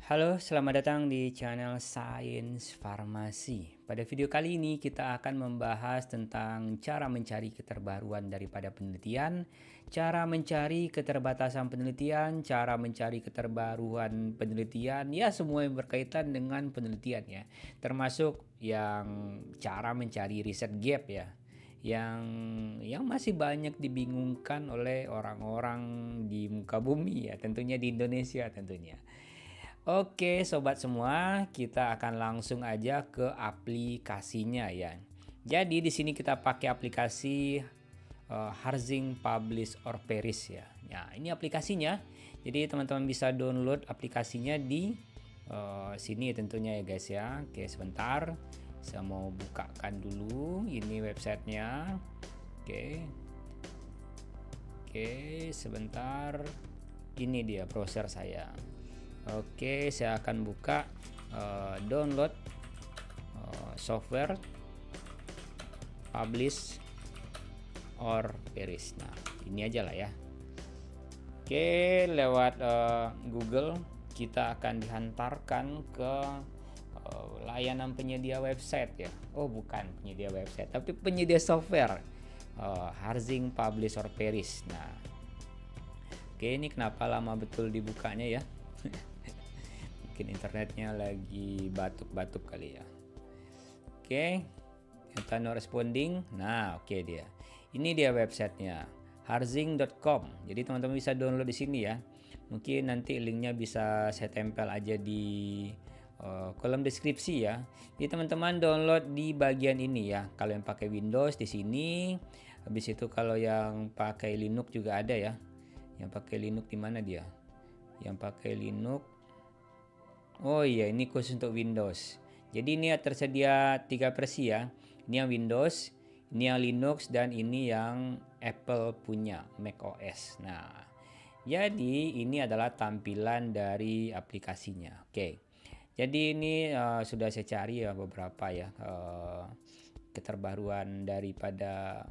Halo, selamat datang di channel Sains Farmasi. Pada video kali ini kita akan membahas tentang cara mencari keterbaruan daripada penelitian, cara mencari keterbatasan penelitian, cara mencari keterbaruan penelitian, ya semua yang berkaitan dengan penelitian ya. Termasuk yang cara mencari riset gap ya. Yang masih banyak dibingungkan oleh orang-orang di muka bumi ya, tentunya di Indonesia tentunya. Oke, sobat semua, kita akan langsung aja ke aplikasinya ya. Jadi di sini kita pakai aplikasi Harzing Publish or Perish ya. Nah, ini aplikasinya. Jadi teman-teman bisa download aplikasinya di sini tentunya ya guys ya. Oke, sebentar. Saya mau bukakan dulu ini websitenya. Oke. Oke, sebentar. Ini dia browser saya. Oke, saya akan buka download software publish or perish. Nah, ini aja lah ya. Oke, lewat Google kita akan dihantarkan ke layanan penyedia website ya. Oh, bukan penyedia website, tapi penyedia software Harzing Publish or Perish. Nah, oke, ini kenapa lama betul dibukanya ya? Mungkin internetnya lagi batuk-batuk kali ya. Oke, ternyata no responding. Nah, oke dia. Ini dia websitenya, harzing.com. Jadi teman-teman bisa download di sini ya. Mungkin nanti linknya bisa saya tempel aja di kolom deskripsi ya. Jadi teman-teman download di bagian ini ya. Kalau yang pakai Windows di sini. Habis itu kalau yang pakai Linux juga ada ya. Yang pakai Linux di mana dia? Yang pakai Linux. Oh iya, ini khusus untuk Windows. Jadi ini tersedia 3 versi ya. Ini yang Windows, ini yang Linux, dan ini yang Apple punya, macOS. Nah, jadi ini adalah tampilan dari aplikasinya. Oke. Jadi ini sudah saya cari ya beberapa ya keterbaruan daripada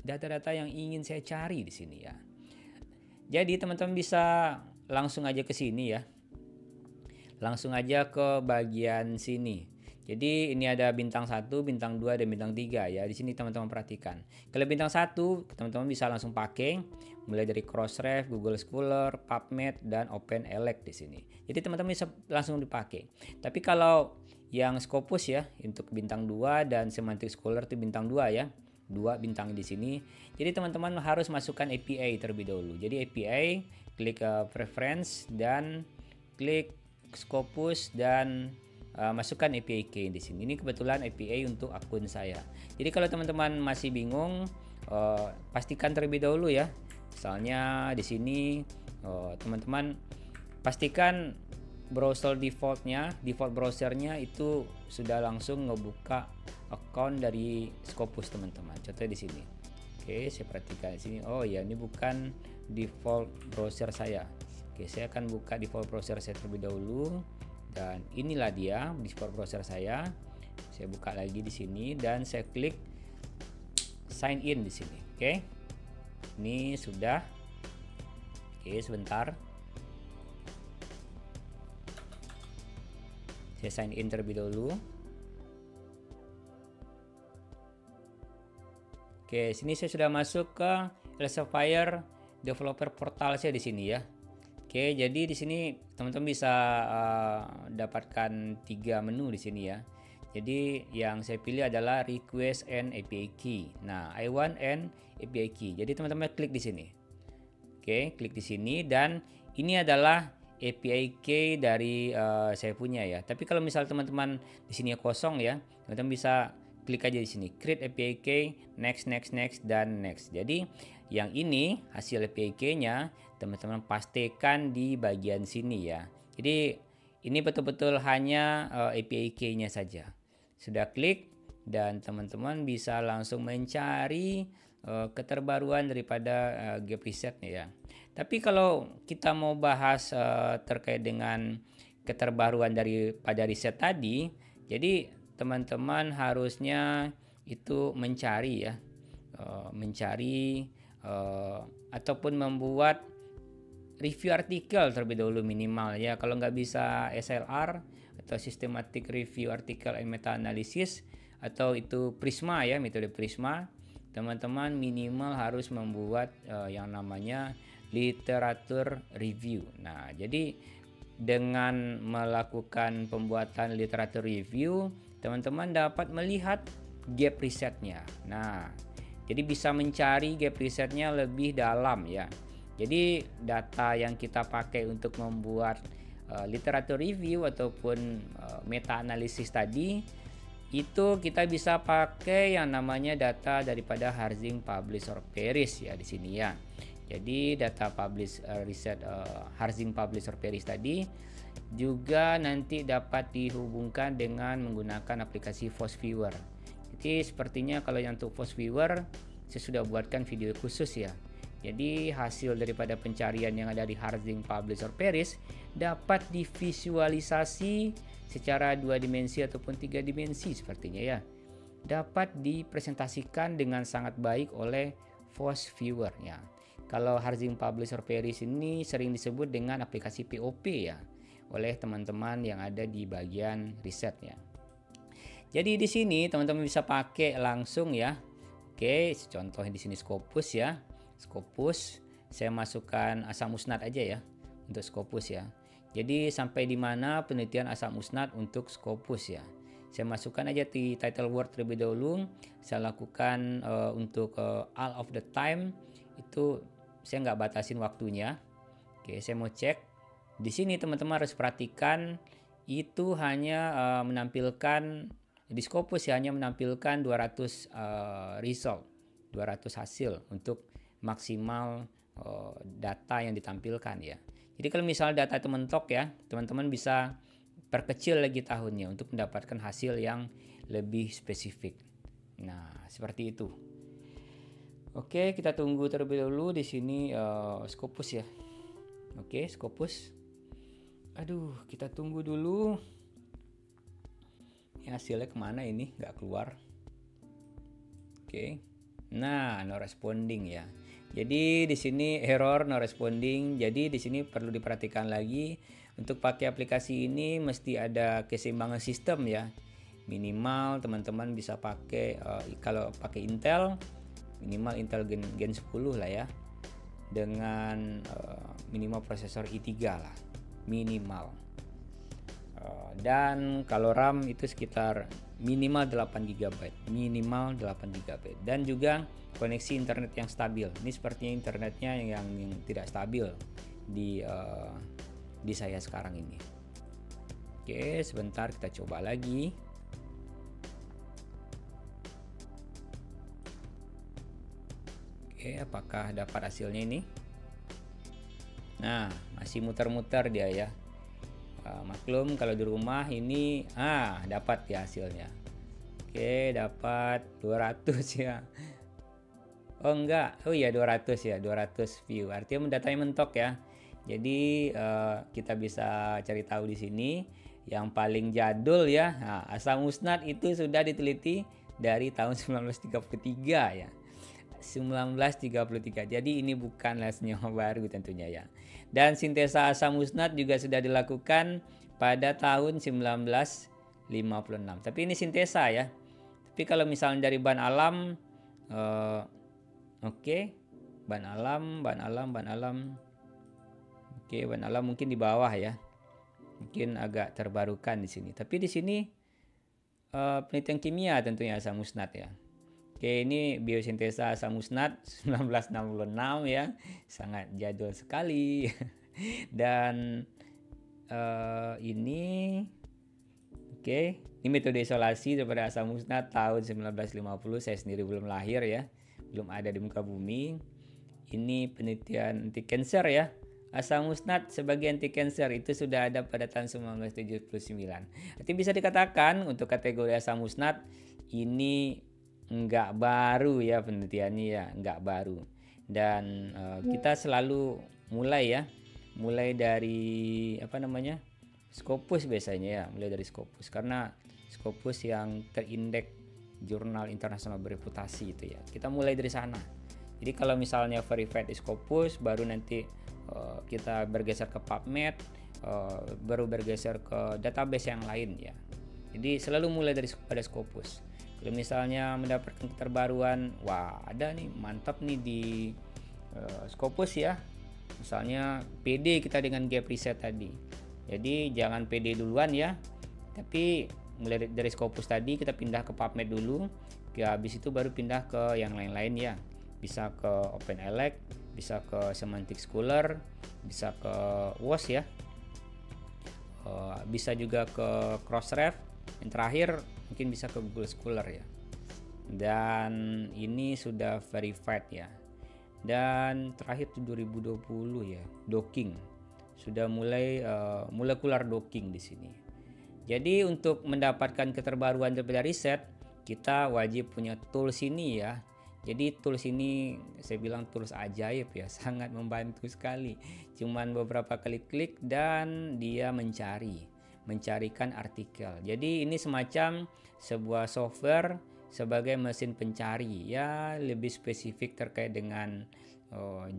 data-data yang ingin saya cari di sini ya. Jadi teman-teman bisa langsung aja ke sini ya. Langsung aja ke bagian sini. Jadi ini ada bintang 1, bintang 2, dan bintang 3 ya. Di sini teman-teman perhatikan. Kalau bintang 1, teman-teman bisa langsung pakai mulai dari Crossref, Google Scholar, PubMed, dan OpenELEC di sini. Jadi teman-teman bisa langsung dipakai. Tapi kalau yang Scopus ya untuk bintang 2 dan Semantic Scholar itu bintang 2 ya. 2 bintang di sini. Jadi teman-teman harus masukkan API terlebih dahulu. Jadi API, klik Preference dan klik Scopus dan masukkan API key di sini. Ini kebetulan API untuk akun saya. Jadi kalau teman-teman masih bingung, pastikan terlebih dahulu ya. Misalnya di sini teman-teman pastikan browser default browsernya itu sudah langsung ngebuka account dari Scopus teman-teman. Contohnya di sini. Oke, saya perhatikan di sini. Oh ya, ini bukan default browser saya. Oke, saya akan buka default browser saya terlebih dahulu, dan inilah dia default browser saya. Saya buka lagi di sini dan saya klik sign in di sini. Oke, ini sudah. Oke, sebentar. Saya sign in terlebih dahulu. Oke, sini saya sudah masuk ke Elsevier developer portal saya di sini ya. Oke, jadi di sini teman-teman bisa dapatkan 3 menu di sini ya. Jadi yang saya pilih adalah request and API key. Nah, I want and API key. Jadi teman-teman klik di sini. Oke, klik di sini dan ini adalah API key dari saya punya ya. Tapi kalau misal teman-teman di sini kosong ya, teman-teman bisa klik aja di sini create API key, next dan next. Jadi yang ini hasil API key-nya teman-teman pastikan di bagian sini ya. Jadi ini betul-betul hanya API key-nya saja. Sudah klik dan teman-teman bisa langsung mencari keterbaruan daripada gap risetnya ya. Tapi kalau kita mau bahas terkait dengan keterbaruan daripada riset tadi, jadi teman-teman harusnya itu mencari ya, ataupun membuat review artikel terlebih dahulu minimal ya. Kalau nggak bisa SLR atau Systematic Review Article and Meta Analysis atau itu Prisma ya, metode Prisma, teman-teman minimal harus membuat yang namanya literatur review. Nah, jadi dengan melakukan pembuatan literatur review, teman-teman dapat melihat gap risetnya. Nah, jadi bisa mencari gap risetnya lebih dalam ya. Jadi data yang kita pakai untuk membuat literatur review ataupun meta analisis tadi, itu kita bisa pakai yang namanya data daripada Harzing, Publish or Perish ya di sini ya. Jadi data publish riset Harzing, Publish or Perish tadi juga nanti dapat dihubungkan dengan menggunakan aplikasi Force Viewer. Jadi sepertinya kalau yang untuk Force Viewer saya sudah buatkan video khusus ya. Jadi hasil daripada pencarian yang ada di Harzing, Publish or Perish dapat divisualisasi secara 2 dimensi ataupun 3 dimensi sepertinya ya. Dapat dipresentasikan dengan sangat baik oleh Force Viewer ya. Kalau Harzing, Publish or Perish ini sering disebut dengan aplikasi POP ya oleh teman-teman yang ada di bagian risetnya. Jadi di sini teman-teman bisa pakai langsung ya. Oke, contohnya di sini Scopus ya. Scopus saya masukkan asam usnat aja ya untuk Scopus ya. Jadi sampai di mana penelitian asam usnat untuk Scopus ya. Saya masukkan aja di title word terlebih dahulu. Saya lakukan untuk all of the time itu saya nggak batasin waktunya. Oke, saya mau cek. Di sini teman-teman harus perhatikan itu hanya menampilkan di Scopus ya, hanya menampilkan 200 result, 200 hasil untuk maksimal data yang ditampilkan ya. Jadi kalau misal data itu mentok ya, teman-teman bisa perkecil lagi tahunnya untuk mendapatkan hasil yang lebih spesifik. Nah, seperti itu. Oke, kita tunggu terlebih dahulu di sini Scopus ya. Oke, Scopus. Aduh, kita tunggu dulu. Ini hasilnya kemana ini? Nggak keluar. Oke. Nah, no responding ya. Jadi di sini error no responding. Jadi di sini perlu diperhatikan lagi untuk pakai aplikasi ini mesti ada keseimbangan sistem ya. Minimal teman-teman bisa pakai kalau pakai Intel minimal Intel Gen 10 lah ya, dengan minimal prosesor i3 lah minimal, dan kalau RAM itu sekitar minimal 8 GB dan juga koneksi internet yang stabil. Ini sepertinya internetnya yang tidak stabil di saya sekarang ini. Oke, sebentar kita coba lagi. Oke, apakah dapat hasilnya ini? Nah, masih muter-muter dia ya. Maklum kalau di rumah ini dapat ya hasilnya. Oke, dapat 200 ya. Oh enggak, oh iya 200 ya, 200 view. Artinya datanya mentok ya. Jadi kita bisa cari tahu di sini yang paling jadul ya. Nah, asam usnat itu sudah diteliti dari tahun 1933 ya. 1933. Jadi ini bukanlah senyawa baru tentunya ya. Dan sintesa asam usnat juga sudah dilakukan pada tahun 1956. Tapi ini sintesa ya. Tapi kalau misalnya dari bahan alam bahan alam. Oke, bahan alam mungkin di bawah ya. Mungkin agak terbarukan di sini. Tapi di sini penelitian kimia tentunya asam usnat ya. Oke, ini biosintesa asam usnat 1966 ya, sangat jadul sekali. Dan ini metode isolasi daripada asam usnat tahun 1950. Saya sendiri belum lahir ya, belum ada di muka bumi. Ini penelitian anti cancer ya. Asam usnat sebagai anti cancer itu sudah ada pada tahun 1979. Jadi bisa dikatakan untuk kategori asam usnat ini enggak baru ya penelitiannya ya, enggak baru. Dan kita selalu mulai dari Scopus biasanya ya, mulai dari Scopus karena Scopus yang terindeks jurnal internasional bereputasi itu ya. Kita mulai dari sana. Jadi kalau misalnya verified di Scopus baru nanti kita bergeser ke PubMed, baru bergeser ke database yang lain ya. Jadi selalu mulai pada Scopus. Kalau misalnya mendapatkan keterbaruan, wah ada nih mantap nih di Scopus ya. Misalnya PD kita dengan gap reset tadi. Jadi jangan PD duluan ya. Tapi mulai dari Scopus tadi kita pindah ke PubMed dulu. Ya, habis itu baru pindah ke yang lain-lain ya. Bisa ke OpenElec, bisa ke Semantic Scholar, bisa ke WOS ya. Bisa juga ke Crossref. Yang terakhir mungkin bisa ke Google Scholar ya. Dan ini sudah verified ya. Dan terakhir tuh 2020 ya, docking. Sudah mulai molecular docking di sini. Jadi untuk mendapatkan keterbaruan daripada riset, kita wajib punya tools ini ya. Jadi tools ini saya bilang tools ajaib ya, sangat membantu sekali. Cuman beberapa kali klik dan dia mencarikan artikel. Jadi ini semacam sebuah software sebagai mesin pencari ya, lebih spesifik terkait dengan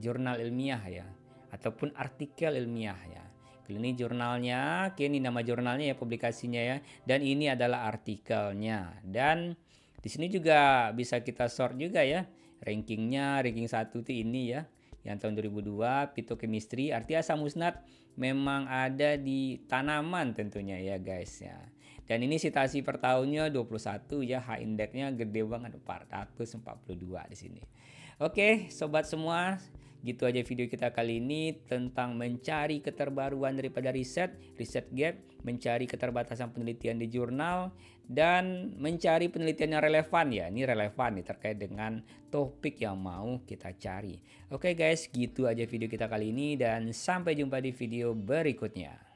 jurnal ilmiah ya, ataupun artikel ilmiah ya. Ini jurnalnya, ini nama jurnalnya ya, publikasinya ya, dan ini adalah artikelnya. Dan di sini juga bisa kita sort juga ya, ranking 1 itu ini ya, yang tahun 2002 fitochemistry, arti asam musnat memang ada di tanaman tentunya ya guys ya. Dan ini citasi per tahunnya 21 ya, H indexnya gede banget 442 di sini. Oke, sobat semua, gitu aja video kita kali ini tentang mencari keterbaruan daripada riset gap, mencari keterbatasan penelitian di jurnal, dan mencari penelitian yang relevan ya. Ini relevan nih terkait dengan topik yang mau kita cari. Oke guys, gitu aja video kita kali ini dan sampai jumpa di video berikutnya.